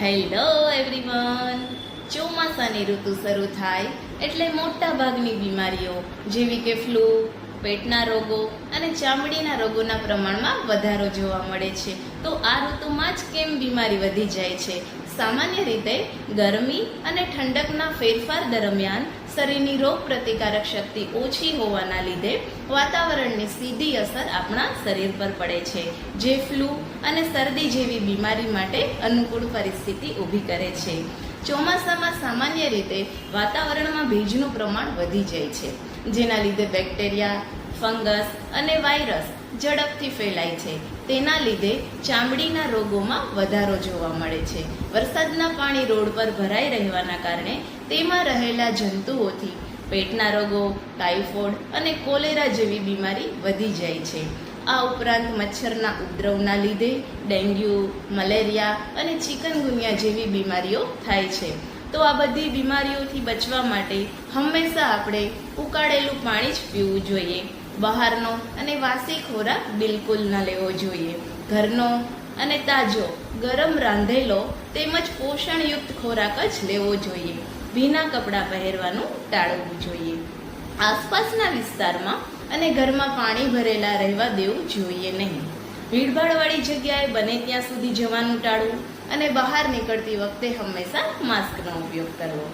Hello everyone, ચોમાસાની ઋતુ શરૂ થાય એટલે મોટા ભાગની બીમારીઓ જેવી કે ફ્લૂ, પેટના રોગો અને ચામડીના રોગોના પ્રમાણમાં વધારો જોવા મળે છે. તો આ ઋતુમાં જ કેમ બીમારી વધી જાય છે? સામાન્ય રીતે ગરમી અને ઠંડકના ફેરફાર દરમિયાન શરીરની રોગ પ્રતિકારક શક્તિ ઓછી હોવાના લીધે વાતાવરણની સીધી અસર આપણા શરીર પર પડે છે, જે ફ્લૂ અને શરદી જેવી બીમારી માટે અનુકૂળ પરિસ્થિતિ ઊભી કરે છે. ચોમાસામાં સામાન્ય રીતે વાતાવરણમાં ભેજનું પ્રમાણ વધી જાય છે, જેના લીધે બેક્ટેરિયા, ફંગસ અને વાયરસ ઝડપથી ફેલાય છે. તેના લીધે ચામડીના રોગોમાં વધારો જોવા મળે છે. વરસાદના પાણી રોડ પર ભરાઈ રહેવાના કારણે તેમાં રહેલા જંતુઓથી પેટના રોગો, ટાઇફોઇડ અને કોલેરા જેવી બીમારી વધી જાય છે. આ ઉપરાંત મચ્છરના ઉપદ્રવના લીધે ડેન્ગ્યુ, મલેરિયા અને ચિકનગુનિયા જેવી બીમારીઓ થાય છે. તો આ બધી બીમારીઓથી બચવા માટે હંમેશા આપણે ઉકાળેલું પાણી જ પીવું જોઈએ. બહારનો અને વાસી ખોરાક બિલકુલ ન લેવો જોઈએ. ઘરનો અને તાજો ગરમ રાંધેલો તેમજ પોષણયુક્ત ખોરાક જ લેવો જોઈએ. ભીના કપડાં પહેરવાનું ટાળવું જોઈએ. આસપાસના વિસ્તારમાં અને ઘરમાં પાણી ભરેલા રહેવા દેવું જોઈએ નહીં. ભીડભાડવાળી જગ્યાએ બને ત્યાં સુધી જવાનું ટાળવું અને બહાર નીકળતી વખતે હંમેશા માસ્કનો ઉપયોગ કરવો.